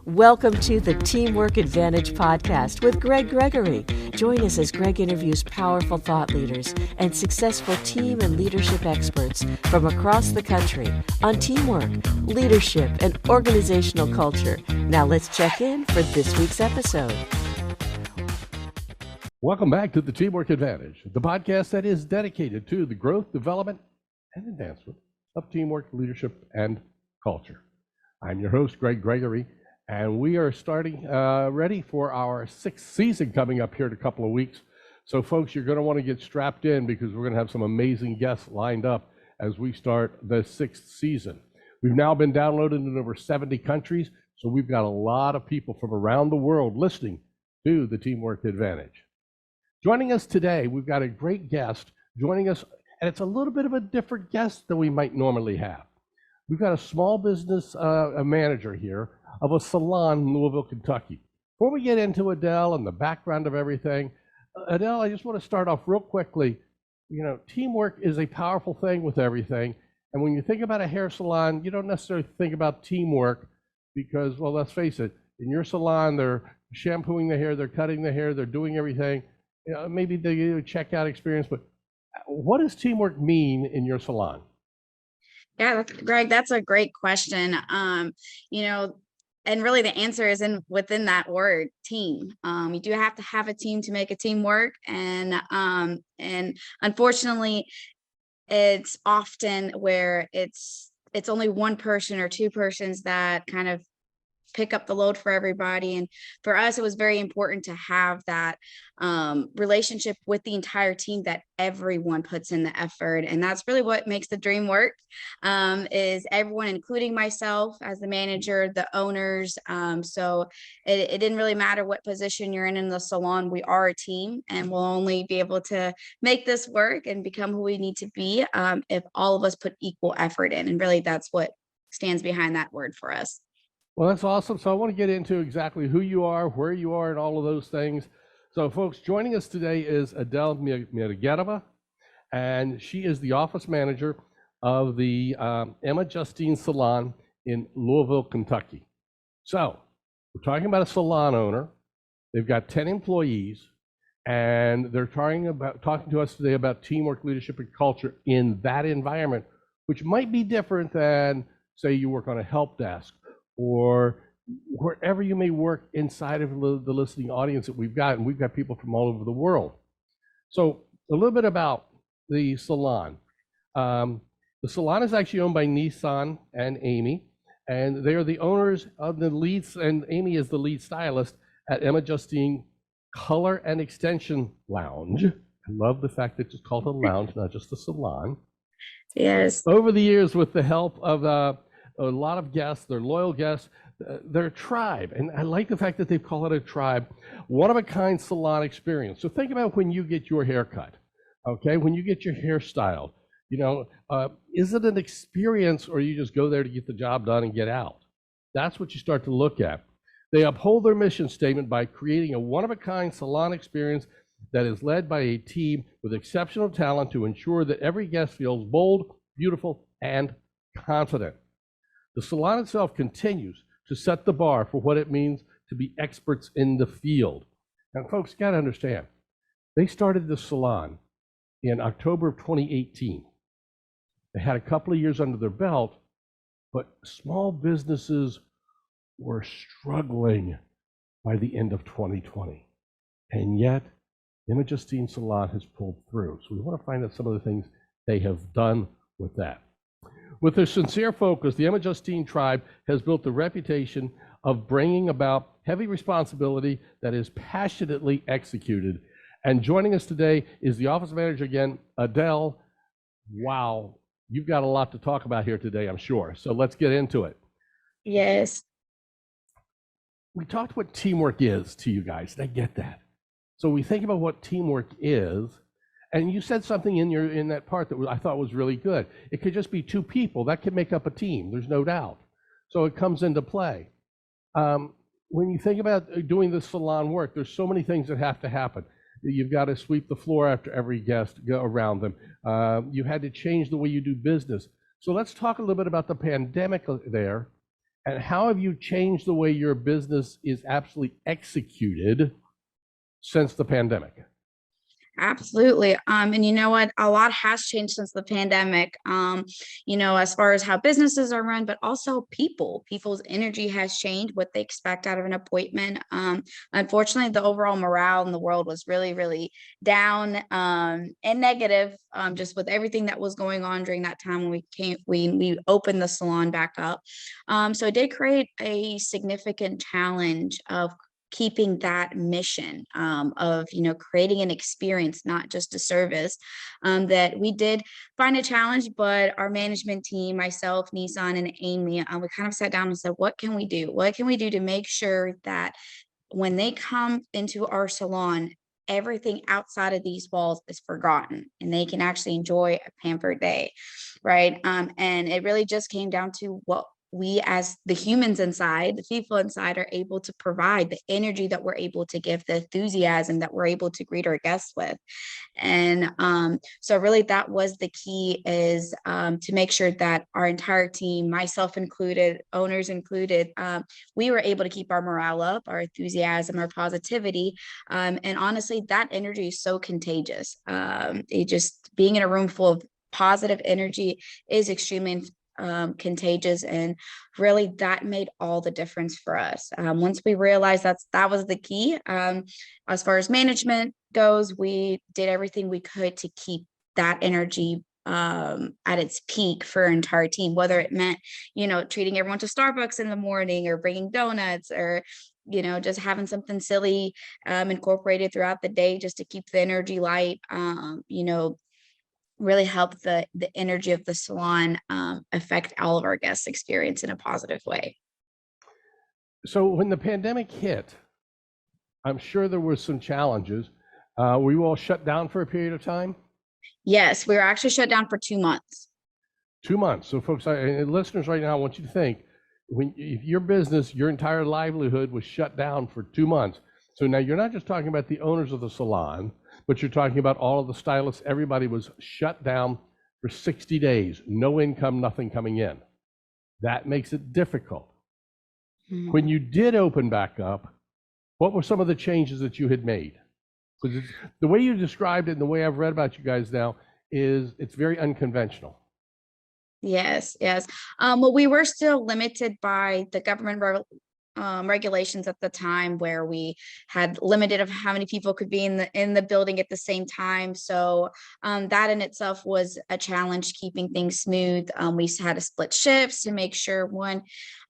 Welcome to the Teamwork Advantage podcast with Greg Gregory. Join us as Greg interviews powerful thought leaders and successful team and leadership experts from across the country on teamwork, leadership, and organizational culture. Now let's check in for this week's episode. Welcome back to the Teamwork Advantage, the podcast that is dedicated to the growth, development, and advancement of teamwork, leadership, and culture. I'm your host, Greg Gregory, and we are starting ready for our 6th season coming up here in a couple of weeks. So folks, you're going to want to get strapped in because we're going to have some amazing guests lined up as we start the 6th season. We've now been downloaded in over 70 countries, so we've got a lot of people from around the world listening to the Teamwork Advantage. Joining us today, we've got a great guest joining us, and it's a little bit of a different guest than we might normally have. We've got a small business a manager here of a salon in Louisville, Kentucky. Before we get into Adel and the background of everything, Adel, I just want to start off real quickly. You know, teamwork is a powerful thing with everything, and when you think about a hair salon, you don't necessarily think about teamwork because, well, let's face it, in your salon, they're shampooing the hair, they're cutting the hair, they're doing everything. You know, maybe they do a checkout experience, but what does teamwork mean in your salon? Yeah, Greg, that's a great question. And really the answer is within that word, team. You do have to have a team to make a team work. And unfortunately, it's often where it's only one person or two persons that kind of pick up the load for everybody. And for us, it was very important to have that relationship with the entire team that everyone puts in the effort. And that's really what makes the dream work, is everyone, including myself as the manager, the owners. So it didn't really matter what position you're in the salon. We are a team, and we'll only be able to make this work and become who we need to be if all of us put equal effort in. And really, that's what stands behind that word for us. Well, that's awesome. So I want to get into exactly who you are, where you are, and all of those things. So folks, joining us today is Adel Migirova, and she is the office manager of the Emma Justine Salon in Louisville, Kentucky. So we're talking about a salon owner. They've got 10 employees, and they're talking to us today about teamwork, leadership, and culture in that environment, which might be different than, say, you work on a help desk or wherever you may work inside of the listening audience that we've got, and we've got people from all over the world. So a little bit about the salon. The salon is actually owned by Nissan and Amy, and they are the owners of the leads, and Amy is the lead stylist at Emma Justine Color and Extension Lounge. I love the fact that it's called a lounge, not just a salon. Yes. Over the years, with the help of a lot of guests, they're loyal guests, they're a tribe. And I like the fact that they call it a tribe, one-of-a-kind salon experience. So think about when you get your hair cut, okay? When you get your hair styled, you know, is it an experience or you just go there to get the job done and get out? That's what you start to look at. They uphold their mission statement by creating a one-of-a-kind salon experience that is led by a team with exceptional talent to ensure that every guest feels bold, beautiful, and confident. The salon itself continues to set the bar for what it means to be experts in the field. And folks, got to understand, they started the salon in October of 2018. They had a couple of years under their belt, but small businesses were struggling by the end of 2020. And yet, Emma Justine Salon has pulled through. So we want to find out some of the things they have done with that. With their sincere focus, the Emma Justine tribe has built the reputation of bringing about heavy responsibility that is passionately executed. And joining us today is the office manager again, Adel. Wow, you've got a lot to talk about here today, I'm sure. So let's get into it. Yes. We talked what teamwork is to you guys, and I get that. So we think about what teamwork is. And you said something in that part that I thought was really good. It could just be two people. That could make up a team, there's no doubt. So it comes into play. When you think about doing the salon work, there's so many things that have to happen. You've got to sweep the floor after every guest, go around them. You had to change the way you do business. So let's talk a little bit about the pandemic there And how have you changed the way your business is absolutely executed since the pandemic? Absolutely. And you know what? A lot has changed since the pandemic, as far as how businesses are run, but also people's energy has changed, what they expect out of an appointment. Unfortunately, the overall morale in the world was really, really down, and negative, just with everything that was going on during that time when we opened the salon back up. So it did create a significant challenge of keeping that mission, of creating an experience, not just a service, that we did find a challenge. But our management team, myself, Nissan, and Amy, we kind of sat down and said, what can we do to make sure that when they come into our salon, everything outside of these walls is forgotten and they can actually enjoy a pampered day, right? And it really just came down to what we, as the humans inside, the people inside, are able to provide, the energy that we're able to give, the enthusiasm that we're able to greet our guests with. And so really that was the key, is to make sure that our entire team, myself included, owners included, we were able to keep our morale up, our enthusiasm, our positivity. And honestly, that energy is so contagious. It just, being in a room full of positive energy is extremely contagious, and really that made all the difference for us. Once we realized that was the key, as far as management goes, we did everything we could to keep that energy at its peak for our entire team, whether it meant treating everyone to Starbucks in the morning, or bringing donuts, or just having something silly incorporated throughout the day just to keep the energy light. Really help the energy of the salon affect all of our guests' experience in a positive way. So when the pandemic hit, I'm sure there were some challenges. Were you all shut down for a period of time? Yes, we were actually shut down for 2 months. 2 months. So folks, listeners right now, I want you to think, if your business, your entire livelihood was shut down for 2 months. So now you're not just talking about the owners of the salon, but you're talking about all of the stylists. Everybody was shut down for 60 days, no income, nothing coming in. That makes it difficult. Mm-hmm. When you did open back up, what were some of the changes that you had made? Because the way you described it and the way I've read about you guys now is it's very unconventional. Yes. Well, we were still limited by the government regulations at the time, where we had limited of how many people could be in the building at the same time. So that in itself was a challenge, keeping things smooth. We had to split shifts to make sure, one,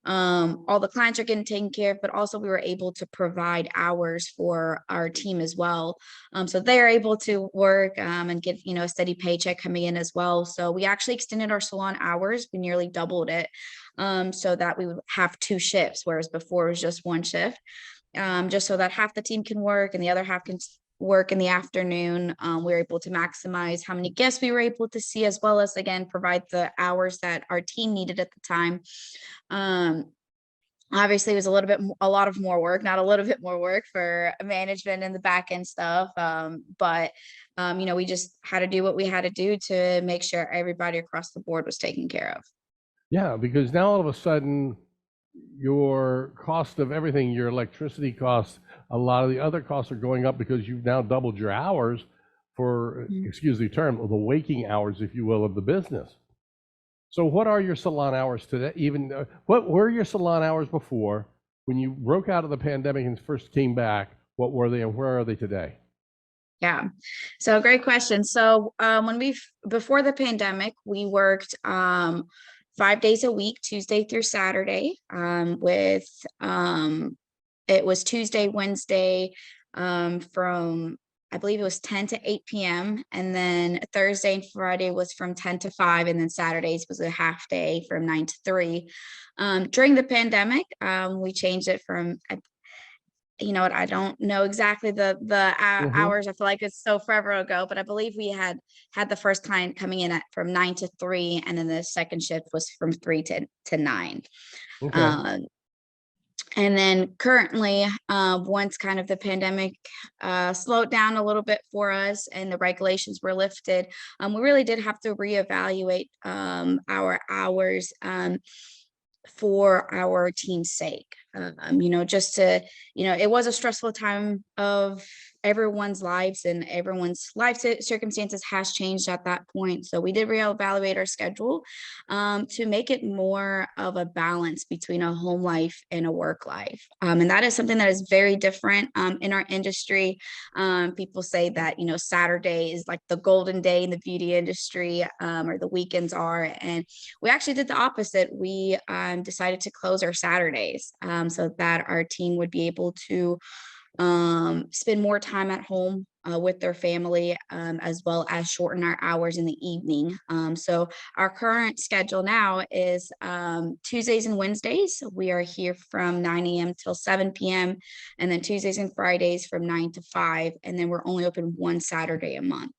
all the clients are getting taken care of, but also we were able to provide hours for our team as well. So they're able to work and get a steady paycheck coming in as well. So we actually extended our salon hours. We nearly doubled it, so that we would have 2 shifts, whereas before it was just 1 shift, just so that half the team can work and the other half can work in the afternoon. We were able to maximize how many guests we were able to see, as well as, again, provide the hours that our team needed at the time. Obviously, it was a lot of more work, not a little bit more work for management and the back end stuff. But we just had to do what we had to do to make sure everybody across the board was taken care of. Yeah, because now all of a sudden, your cost of everything, your electricity costs, a lot of the other costs are going up because you've now doubled your hours for, excuse the term, the waking hours, if you will, of the business. So what are your salon hours today? What were your salon hours before? When you broke out of the pandemic and first came back, what were they and where are they today? Yeah, so great question. So before the pandemic, we worked 5 days a week, Tuesday through Saturday, with it was Tuesday, Wednesday, from, I believe it was 10 to 8 p.m. And then Thursday and Friday was from 10 to 5. And then Saturdays was a half day from 9 to 3. During the pandemic, we changed it from, I don't know exactly the hours. I feel like it's so forever ago, but I believe we had the first client coming in from 9 to 3. And then the second shift was from 3 to 9. Okay. And then currently, once kind of the pandemic slowed down a little bit for us and the regulations were lifted, we really did have to reevaluate our hours. for our team's sake. Just to, it was a stressful time of everyone's lives, and everyone's life circumstances has changed at that point. So we did reevaluate our schedule to make it more of a balance between a home life and a work life. And that is something that is very different in our industry. People say that, Saturday is like the golden day in the beauty industry, or the weekends are. And we actually did the opposite. We decided to close our Saturdays so that our team would be able to spend more time at home with their family, as well as shorten our hours in the evening. So our current schedule now is Tuesdays and Wednesdays. We are here from 9 a.m. till 7 p.m. and then Tuesdays and Fridays from 9 to 5. And then we're only open one Saturday a month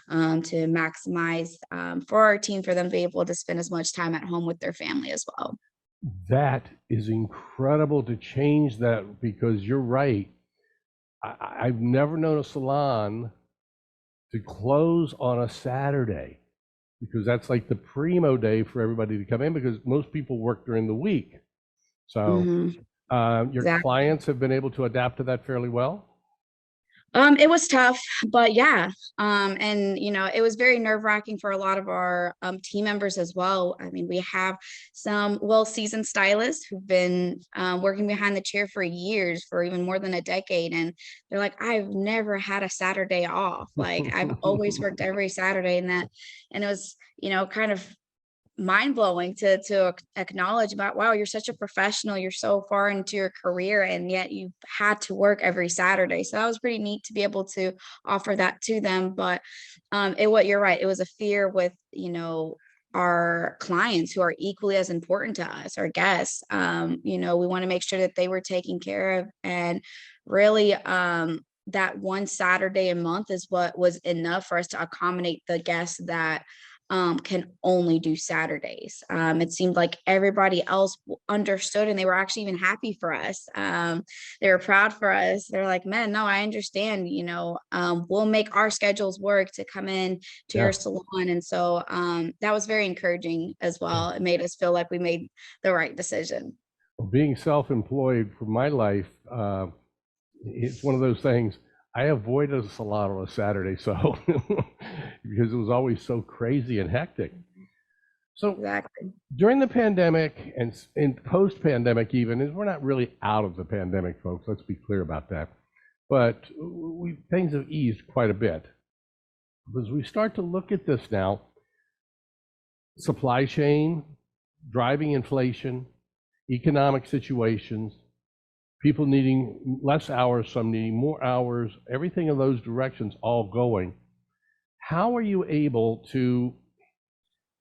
to maximize for our team, for them to be able to spend as much time at home with their family as well. That is incredible to change that, because you're right. I've never known a salon to close on a Saturday, because that's like the primo day for everybody to come in, because most people work during the week. So your Exactly. clients have been able to adapt to that fairly well? It was tough, but yeah. And it was very nerve-wracking for a lot of our team members as well. I mean, we have some well-seasoned stylists who've been working behind the chair for years, for even more than a decade. And they're like, I've never had a Saturday off. Like, I've always worked every Saturday, and it was, kind of mind-blowing to acknowledge about, wow, you're such a professional, you're so far into your career, and yet you've had to work every Saturday. So that was pretty neat to be able to offer that to them. But you're right, it was a fear with our clients, who are equally as important to us, our guests. We want to make sure that they were taken care of, and really that one Saturday a month is what was enough for us to accommodate the guests that can only do Saturdays. It seemed like everybody else understood, and they were actually even happy for us. They were proud for us. They're like, man, no, I understand, we'll make our schedules work to come in to your salon. And so that was very encouraging as well. It made us feel like we made the right decision. Well, being self-employed for my life, it's one of those things. I avoided a salon on a Saturday, so because it was always so crazy and hectic. So Exactly. during the pandemic and post-pandemic, even, we're not really out of the pandemic, folks. Let's be clear about that. But things have eased quite a bit. As we start to look at this now, supply chain, driving inflation, economic situations, people needing less hours, some needing more hours, everything in those directions all going. How are you able to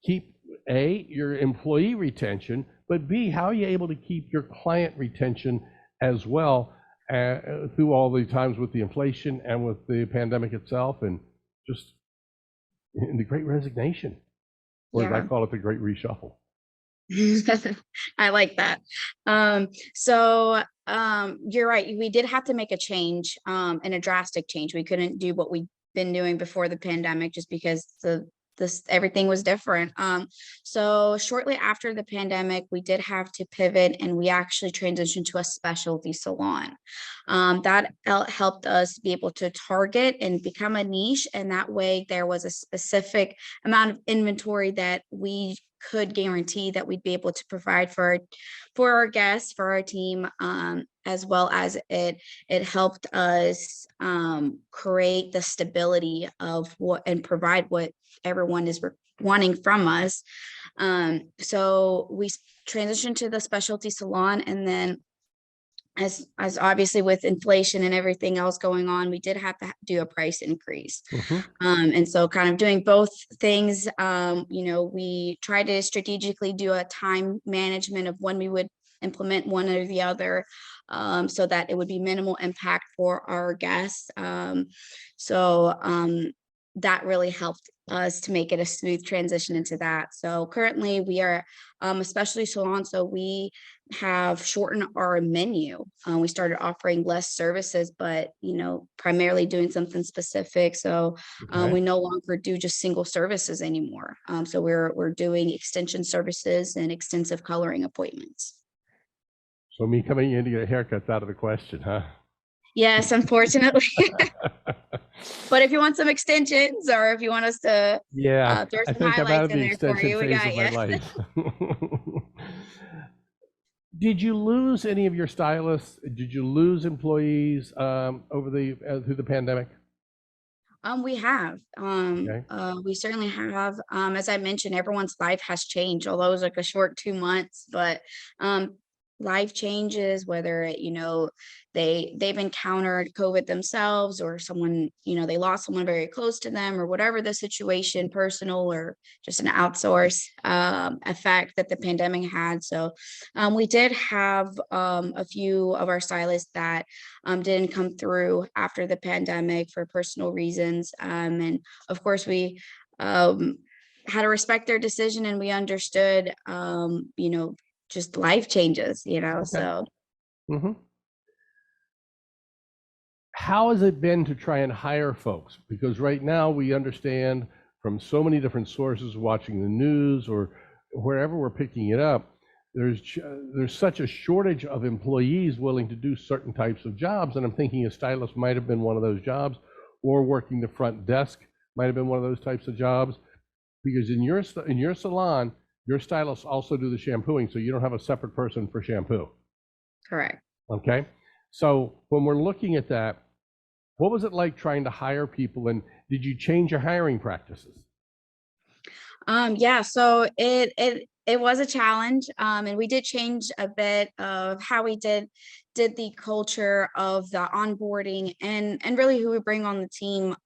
keep, A, your employee retention, but B, how are you able to keep your client retention as well through all the times with the inflation and with the pandemic itself, and just in the great resignation, or as I call it, the great reshuffle? I like that. So you're right. We did have to make a change, and a drastic change. We couldn't do what we've been doing before the pandemic, just because everything was different. So shortly after the pandemic, we did have to pivot, and we actually transitioned to a specialty salon. That helped us be able to target and become a niche, and that way there was a specific amount of inventory that we could guarantee that we'd be able to provide for our guests, for our team, as well as it helped us create the stability of what and provide what everyone is wanting from us. So we transitioned to the specialty salon, and then as obviously with inflation and everything else going on, we did have to do a price increase. And so kind of doing both things, we tried to strategically do a time management of when we would implement one or the other, so that it would be minimal impact for our guests. that really helped us to make it a smooth transition into that. So currently we are especially salon, so we have shortened our menu. We started offering less services, but primarily doing something specific. So we no longer do just single services anymore. So we're doing extension services and extensive coloring appointments. So me coming in to get a haircut's out of the question, huh? Yes, unfortunately. But if you want some extensions, or if you want us to Yeah, throw I some think I'm out highlights of in the there for extension you, we phase got of my you. life. Did you lose any of your stylists? Did you lose employees over the through the pandemic? We have. Okay. We certainly have. As I mentioned, everyone's life has changed, although it was like a short 2 months, but life changes, whether they've encountered COVID themselves, or someone, they lost someone very close to them, or whatever the situation, personal or just an outsource effect that the pandemic had. So we did have a few of our stylists that didn't come through after the pandemic for personal reasons. And of course, we had to respect their decision, and we understood, just life changes, Okay. so. How has it been to try and hire folks? Because right now we understand from so many different sources, watching the news or wherever we're picking it up, there's such a shortage of employees willing to do certain types of jobs. And I'm thinking a stylist might have been one of those jobs, or working the front desk might have been one of those types of jobs. Because in your salon, your stylists also do the shampooing, so you don't have a separate person for shampoo. Correct. Okay. So when we're looking at that, what was it like trying to hire people, and did you change your hiring practices? Yeah, so it was a challenge, and we did change a bit of how we did the culture of the onboarding, and really who we bring on the team.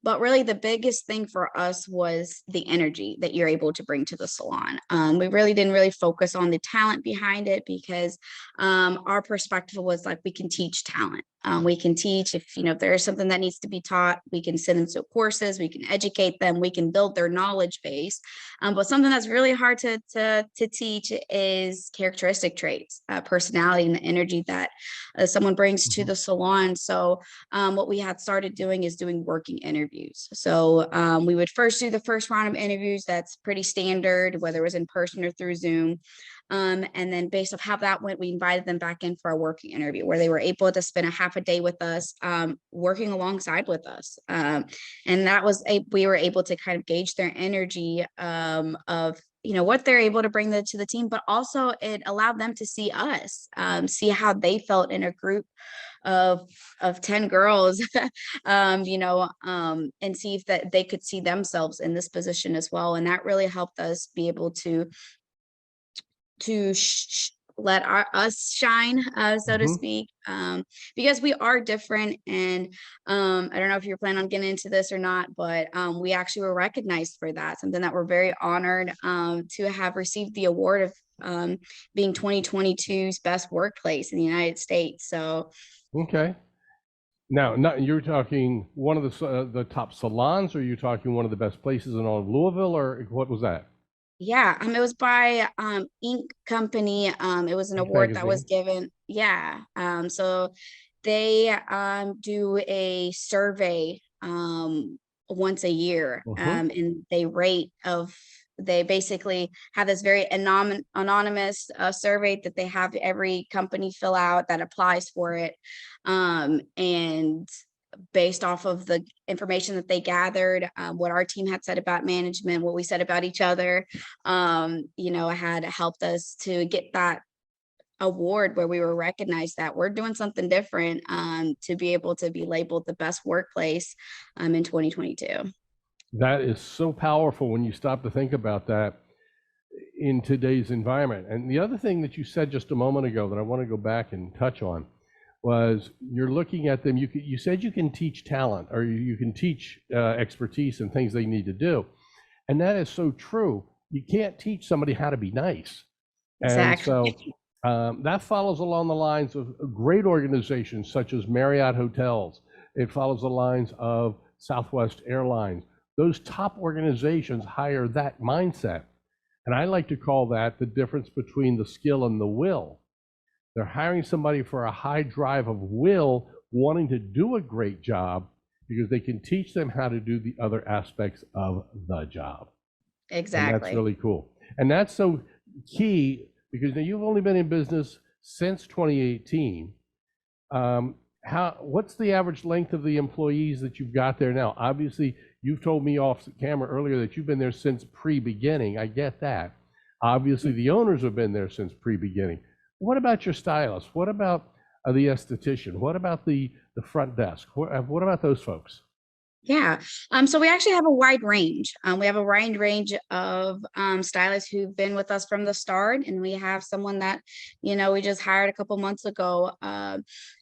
But really the biggest thing for us was the energy that you're able to bring to the salon. We really didn't really focus on the talent behind it, because our perspective was like, we can teach talent. We can teach, if there is something that needs to be taught, we can send them to courses, we can educate them, we can build their knowledge base. But something that's really hard to teach is characteristic traits, personality, and the energy that someone brings to the salon. So what we had started doing is doing working interviews. So we would first do the first round of interviews. That's pretty standard, whether it was in person or through Zoom. And then based off how that went, we invited them back in for a working interview, where they were able to spend a half a day with us, working alongside with us. And that was we were able to kind of gauge their energy of what they're able to bring to the team, but also it allowed them to see us, see how they felt in a group of 10 girls, and see if that they could see themselves in this position as well. And that really helped us be able to let us shine, so to speak, because we are different. And I don't know if you're planning on getting into this or not, but we actually were recognized for that, something that we're very honored to have received the award of being 2022's best workplace in the United States. So Okay. Now, you're talking one of the top salons, or you're talking one of the best places in all of Louisville, or what was that? Yeah, it was by Inc. Company. It was an award that was given. Yeah. So they do a survey once a year, and they basically have this very anonymous survey that they have every company fill out that applies for it. And based off of the information that they gathered, what our team had said about management, what we said about each other, had helped us to get that award, where we were recognized that we're doing something different, to be able to be labeled the best workplace in 2022. That is so powerful when you stop to think about that in today's environment. And the other thing that you said just a moment ago that I want to go back and touch on was, you're looking at them, you said you can teach talent, or you can teach expertise and things they need to do. And that is so true. You can't teach somebody how to be nice. Exactly. And so that follows along the lines of great organizations such as Marriott Hotels. It follows the lines of Southwest Airlines. Those top organizations hire that mindset. And I like to call that the difference between the skill and the will. They're hiring somebody for a high drive of will, wanting to do a great job, because they can teach them how to do the other aspects of the job. Exactly. And that's really cool. And that's so key, because now you've only been in business since 2018. What's the average length of the employees that you've got there now? Obviously, you've told me off camera earlier that you've been there since pre-beginning. I get that. Obviously, the owners have been there since pre-beginning. What about your stylist? What about the esthetician? What about the front desk? What about those folks? Yeah. So we actually have a wide range. We have a wide range of stylists who've been with us from the start, and we have someone that, we just hired a couple months ago.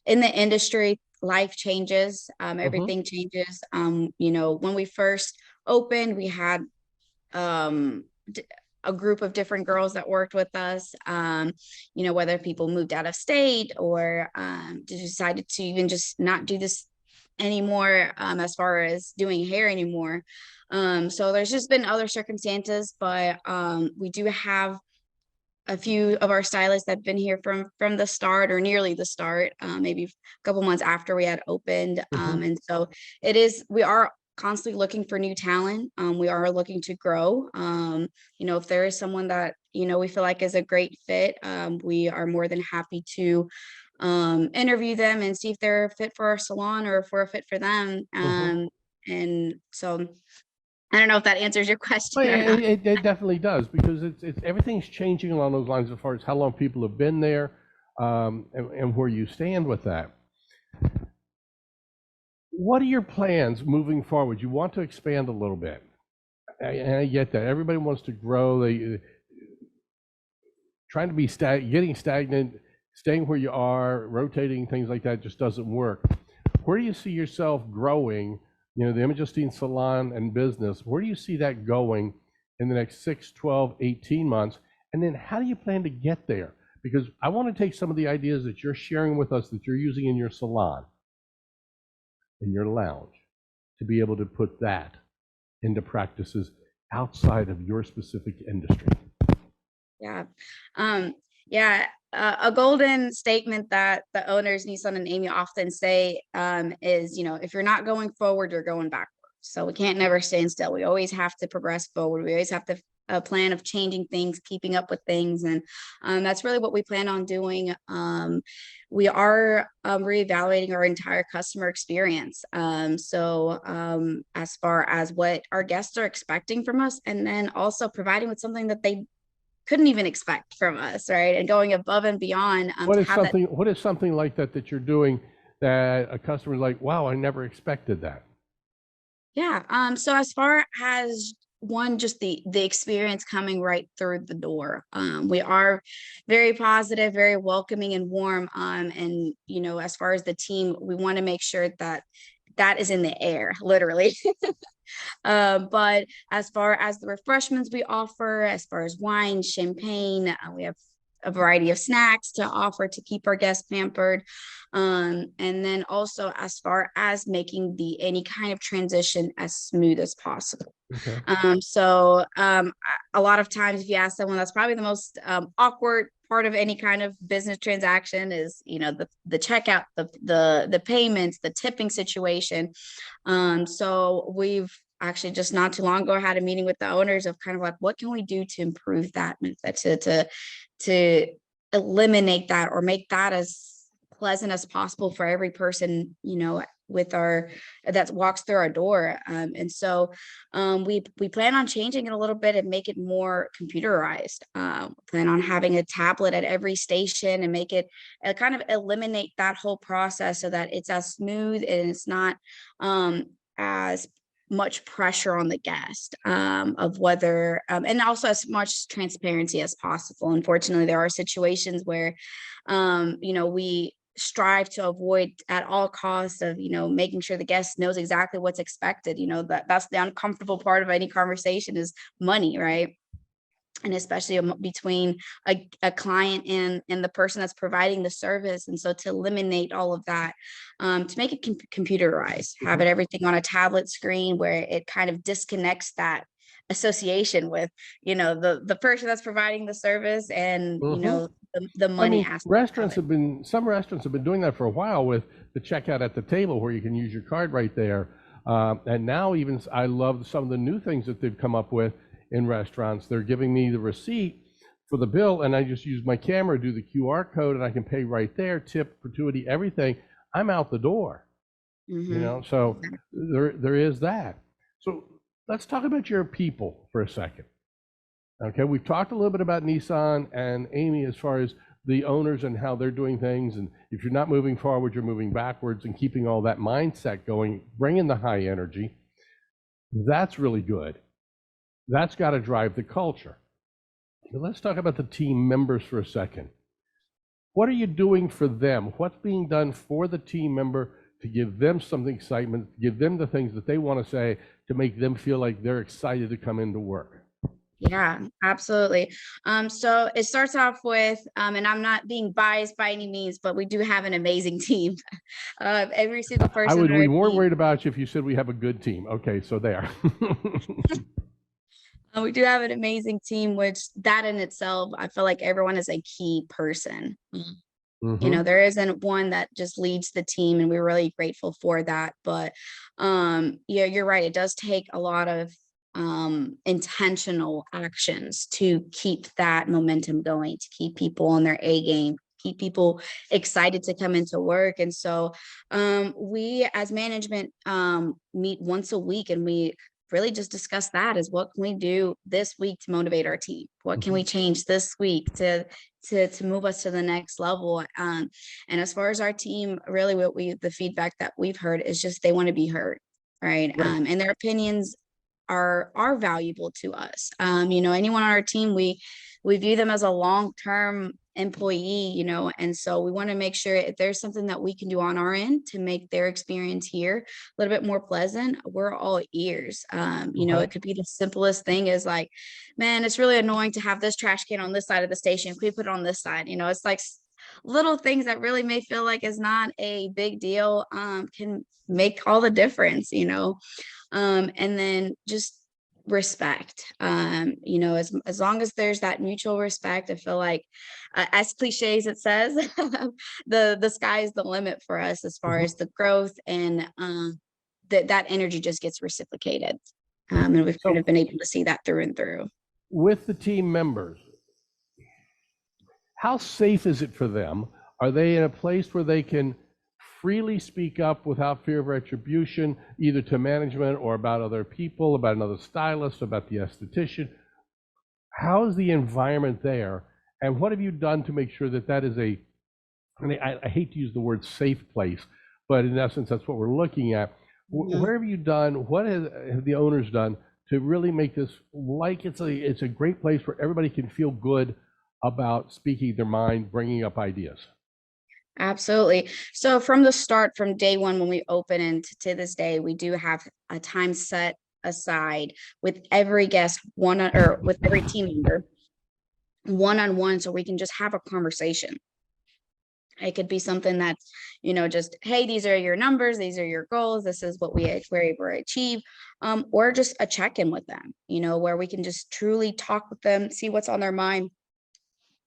In the industry, life changes, everything changes. When we first opened, we had a group of different girls that worked with us, whether people moved out of state or decided to even just not do this anymore, as far as doing hair anymore. So there's just been other circumstances, but we do have a few of our stylists that have been here from the start, or nearly the start, maybe a couple months after we had opened. And so we are constantly looking for new talent. We are looking to grow. If there is someone that, we feel like is a great fit, we are more than happy to interview them and see if they're a fit for our salon or if we're a fit for them. And so I don't know if that answers your question. Well, or not. it definitely does, because it's everything's changing along those lines as far as how long people have been there, and where you stand with that. What are your plans moving forward? You want to expand a little bit. And I get that. Everybody wants to grow. They trying to be getting stagnant, staying where you are, rotating, things like that just doesn't work. Where do you see yourself growing? The Emma Justine Salon and business, where do you see that going in the next 6, 12, 18 months? And then how do you plan to get there? Because I want to take some of the ideas that you're sharing with us that you're using in your salon, in your lounge, to be able to put that into practices outside of your specific industry. Yeah. A golden statement that the owners, Nissan and Amy, often say is, if you're not going forward, you're going backwards. So we can't never stand still. We always have to progress forward. We always have to a plan of changing things, keeping up with things. And that's really what we plan on doing. We are reevaluating our entire customer experience. So as far as what our guests are expecting from us, and then also providing with something that they couldn't even expect from us, right? And going above and beyond. What is something like that you're doing that a customer's like, wow, I never expected that? Yeah. So as far as just the experience coming right through the door, we are very positive, very welcoming and warm. And as far as the team, we want to make sure that is in the air, literally. But as far as the refreshments we offer, as far as wine, champagne, we have a variety of snacks to offer to keep our guests pampered. And then also as far as making any kind of transition as smooth as possible. Okay. A lot of times if you ask someone, that's probably the most awkward part of any kind of business transaction is, the checkout, the payments, the tipping situation. So we've actually just not too long ago had a meeting with the owners of kind of like, what can we do to improve that, to eliminate that or make that as pleasant as possible for every person, that walks through our door. And so we plan on changing it a little bit and make it more computerized. Plan on having a tablet at every station and make it kind of eliminate that whole process so that it's as smooth and it's not as much pressure on the guest of whether and also as much transparency as possible. Unfortunately, there are situations where we strive to avoid at all costs of making sure the guest knows exactly what's expected. That's the uncomfortable part of any conversation is money, right? and especially between a client and the person that's providing the service. And so to eliminate all of that, to make it computerized, have it everything on a tablet screen where it kind of disconnects that association with, you know, the person that's providing the service and, you know, the money aspect. Some restaurants have been doing that for a while with the checkout at the table where you can use your card right there. And now even, I love some of the new things that they've come up with in restaurants. They're giving me the receipt for the bill and I just use my camera, do the QR code, and I can pay right there, tip, gratuity, everything. I'm out the door, you know, so there is that. So let's talk about your people for a second. Okay, we've talked a little bit about Nissan and Amy as far as the owners and how they're doing things. And if you're not moving forward, you're moving backwards, and keeping all that mindset going, bringing the high energy. That's really good. That's got to drive the culture. But let's talk about the team members for a second. What are you doing for them? What's being done for the team member to give them some excitement, give them the things that they want to say to make them feel like they're excited to come into work? Yeah, absolutely. So it starts off with, and I'm not being biased by any means, but we do have an amazing team. Every single person. We weren't worried about you if you said we have a good team. Okay, so there. We do have an amazing team, which that in itself, I feel like everyone is a key person. You know, there isn't one that just leads the team, and we're really grateful for that. But yeah, you're right. It does take a lot of intentional actions to keep that momentum going, to keep people on their A game, keep people excited to come into work. And so we as management meet once a week, and we really just discuss that, is what can we do this week to motivate our team? What can we change this week to move us to the next level? And as far as our team, really the feedback that we've heard is just they want to be heard, right? And their opinions are valuable to us. You know, anyone on our team, we view them as a long-term employee, you know, and so we want to make sure if there's something that we can do on our end to make their experience here a little bit more pleasant, we're all ears. You know, it could be the simplest thing is like, man, it's really annoying to have this trash can on this side of the station. Can we put it on this side? You know, it's like little things that really may feel like is not a big deal, can make all the difference, you know. And then just respect, you know, as long as there's that mutual respect, I feel like, as cliche as it says, the sky is the limit for us as far as the growth, and that energy just gets reciprocated. And we've kind of been able to see that through and through. With the team members, how safe is it for them? Are they in a place where they can freely speak up without fear of retribution, either to management or about other people, about another stylist, about the esthetician? How is the environment there? And what have you done to make sure that that is I hate to use the word safe place, but in essence, that's what we're looking at. Where have you done, what have the owners done to really make this like it's a great place where everybody can feel good about speaking their mind, bringing up ideas? Absolutely. So from the start, from day one, when we open, and to this day, we do have a time set aside with every guest, with every team member, one-on-one, so we can just have a conversation. It could be something that, you know, just, hey, these are your numbers, these are your goals, this is what we're able to achieve, or just a check-in with them, you know, where we can just truly talk with them, see what's on their mind.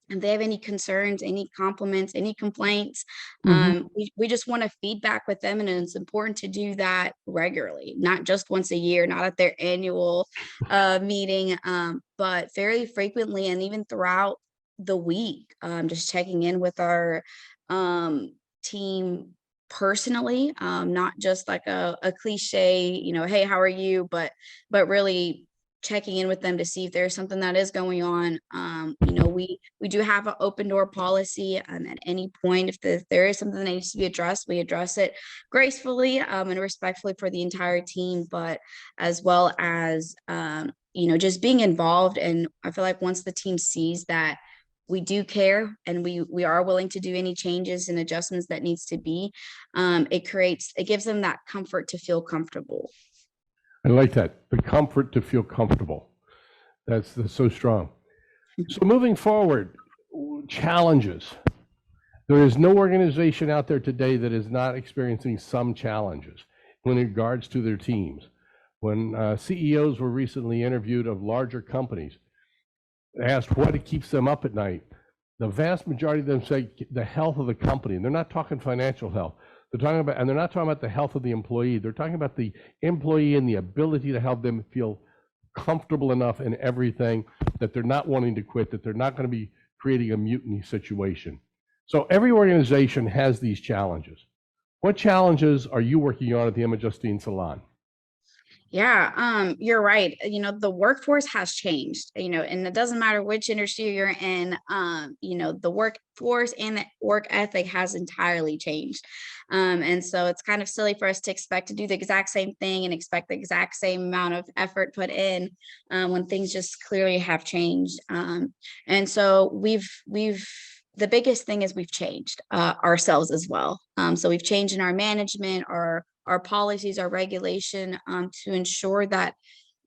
If they have any concerns, any compliments, any complaints, we just want to feedback with them. And it's important to do that regularly, not just once a year, not at their annual meeting, but very frequently, and even throughout the week, just checking in with our team personally, not just like a cliche, you know, hey, how are you? But really checking in with them to see if there's something that is going on. You know, we do have an open door policy. At any point, if there is something that needs to be addressed, we address it gracefully and respectfully for the entire team, but as well as, you know, just being involved. And I feel like once the team sees that we do care and we are willing to do any changes and adjustments that needs to be, it gives them that comfort to feel comfortable. I like that, the comfort to feel comfortable. That's so strong. So moving forward, challenges. There is no organization out there today that is not experiencing some challenges in regards to their teams. When CEOs were recently interviewed of larger companies, asked what keeps them up at night, the vast majority of them say the health of the company. And they're not talking financial health. They're talking about, and they're not talking about the health of the employee. They're talking about the employee and the ability to help them feel comfortable enough in everything that they're not wanting to quit, that they're not going to be creating a mutiny situation. So every organization has these challenges. What challenges are you working on at the Emma Justine Salon? Yeah, you're right. The workforce has changed, and it doesn't matter which industry you're in, the workforce and the work ethic has entirely changed. And so it's kind of silly for us to expect to do the exact same thing and expect the exact same amount of effort put in when things just clearly have changed. And so the biggest thing is we've changed ourselves as well. So we've changed in our management, our policies, our regulation to ensure that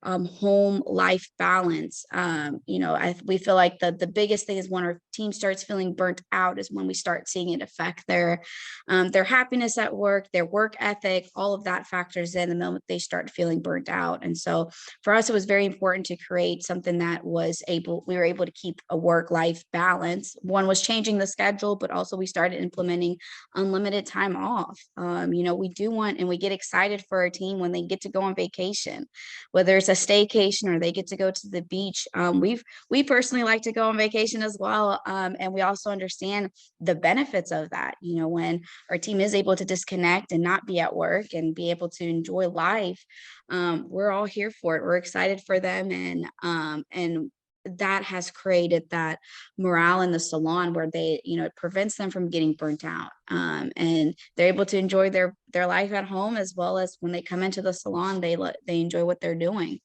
home life balance. We feel like the biggest thing is when our team starts feeling burnt out is when we start seeing it affect their happiness at work, their work ethic, all of that factors in the moment they start feeling burnt out. And so for us, it was very important to create something that we were able to keep a work-life balance. One was changing the schedule, but also we started implementing unlimited time off. We do want, and we get excited for our team when they get to go on vacation, whether it's a staycation or they get to go to the beach. We personally like to go on vacation as well. And we also understand the benefits of that. When our team is able to disconnect and not be at work and be able to enjoy life, we're all here for it. We're excited for them. And that has created that morale in the salon where it prevents them from getting burnt out. And they're able to enjoy their life at home, as well as when they come into the salon, they enjoy what they're doing.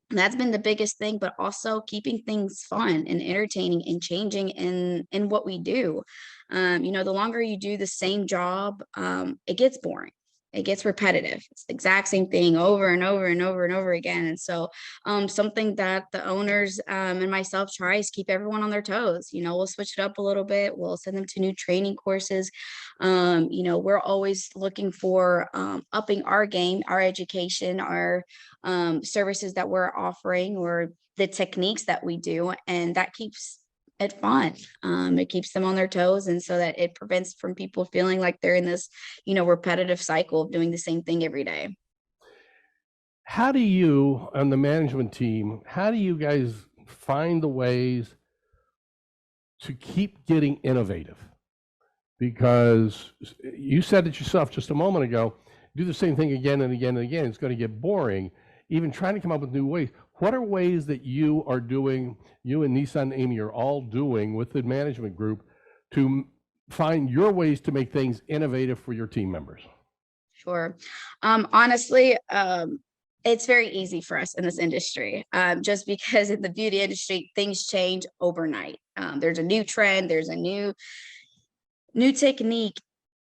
That's been the biggest thing, but also keeping things fun and entertaining and changing in what we do. The longer you do the same job, it gets boring. It gets repetitive. It's the exact same thing over and over and over and over again. And so something that the owners and myself try is keep everyone on their toes. We'll switch it up a little bit. We'll send them to new training courses. We're always looking for upping our game, our education, our services that we're offering, or the techniques that we do. And that keeps it fun. It keeps them on their toes, and so that it prevents from people feeling like they're in this, repetitive cycle of doing the same thing every day. How do you, on the management team, how do you guys find the ways to keep getting innovative? Because you said it yourself just a moment ago, do the same thing again and again and again, it's going to get boring. Even trying to come up with new ways. What are ways that you are doing, you and Nissan and Amy are all doing with the management group to find your ways to make things innovative for your team members? Sure. Honestly, it's very easy for us in this industry, just because in the beauty industry, things change overnight. There's a new trend, there's a new technique.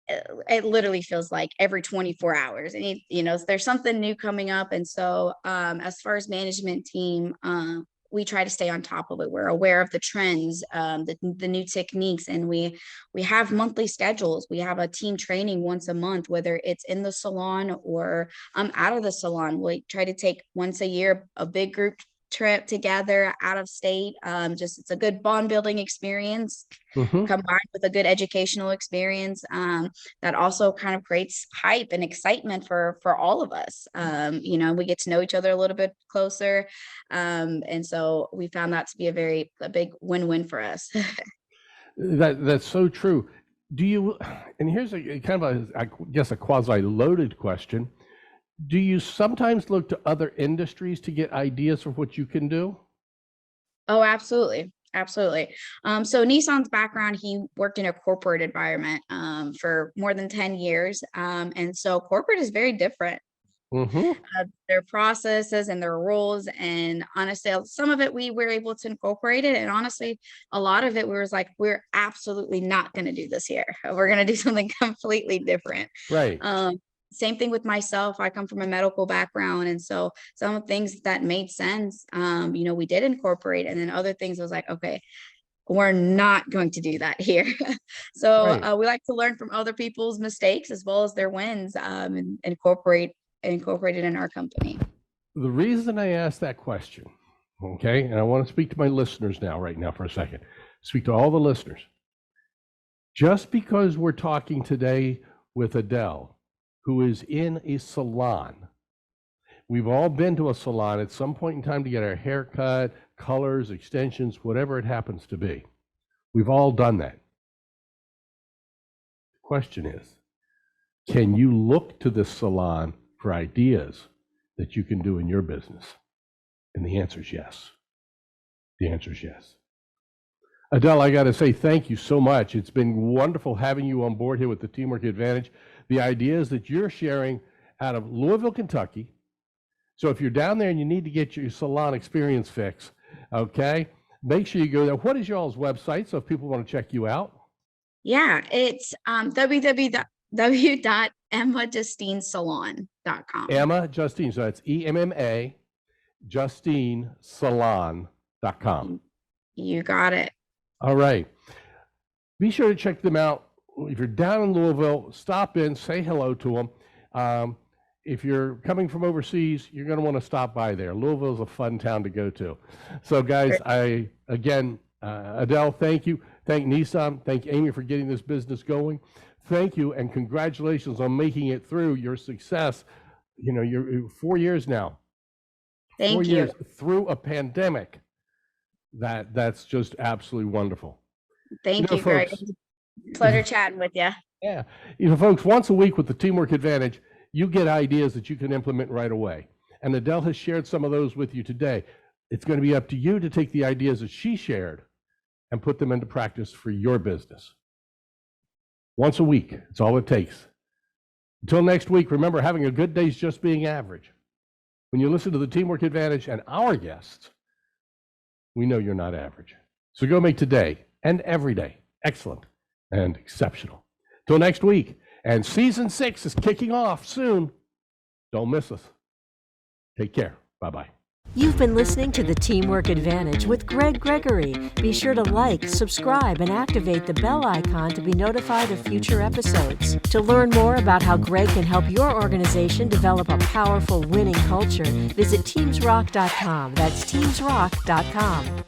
It literally feels like every 24 hours, and there's something new coming up. And so as far as management team, we try to stay on top of it. We're aware of the trends, the new techniques, and we have monthly schedules. We have a team training once a month, whether it's in the salon or out of the salon. We try to take once a year a big group trip together out of state. It's a good bond building experience combined with a good educational experience that also kind of creates hype and excitement for all of us. We get to know each other a little bit closer, and so we found that to be a big win-win for us. That's so true. Do you, and here's a kind of I guess a quasi loaded question, do you sometimes look to other industries to get ideas for what you can do? Oh, absolutely. Absolutely. So Nissan's background, he worked in a corporate environment for more than 10 years. And so corporate is very different. Their processes and their rules. And honestly, some of it we were able to incorporate it. And honestly, a lot of it we was like, we're absolutely not going to do this here. We're going to do something completely different. Right. same thing with myself. I come from a medical background. And so some things that made sense, we did incorporate, and then other things I was like, okay, we're not going to do that here. So Right. we like to learn from other people's mistakes as well as their wins, and incorporate it in our company. The reason I asked that question, okay, and I want to speak to my listeners right now for a second, speak to all the listeners. Just because we're talking today with Adel, who is in a salon, we've all been to a salon at some point in time to get our hair cut, colors, extensions, whatever it happens to be. We've all done that. The question is, can you look to this salon for ideas that you can do in your business? And the answer is yes. The answer is yes. Adel, I got to say thank you so much. It's been wonderful having you on board here with the Teamwork Advantage. The ideas that you're sharing out of Louisville, Kentucky. So if you're down there and you need to get your salon experience fix, okay, make sure you go there. What is y'all's website, so if people want to check you out? Yeah, it's www.emmajustinesalon.com. Emma Justine, so that's EMMA, JustineSalon.com. You got it. All right. Be sure to check them out. If you're down in Louisville, stop in, say hello to them. If you're coming from overseas, you're going to want to stop by there. Louisville is a fun town to go to. So, guys, Adel, thank you. Thank Nissan. Thank Amy for getting this business going. Thank you, and congratulations on making it through your success. You're 4 years now. Thank you. 4 years through a pandemic. That's just absolutely wonderful. Thank you, Greg. Pleasure chatting with you. Yeah. Folks, once a week with the Teamwork Advantage, you get ideas that you can implement right away. And Adel has shared some of those with you today. It's going to be up to you to take the ideas that she shared and put them into practice for your business. Once a week, it's all it takes. Until next week, remember, having a good day is just being average. When you listen to the Teamwork Advantage and our guests, we know you're not average. So go make today and every day excellent and exceptional. Till next week. And season 6 is kicking off soon. Don't miss us. Take care. Bye-bye. You've been listening to the Teamwork Advantage with Greg Gregory. Be sure to like, subscribe, and activate the bell icon to be notified of future episodes. To learn more about how Greg can help your organization develop a powerful winning culture, visit TeamsRock.com. That's TeamsRock.com.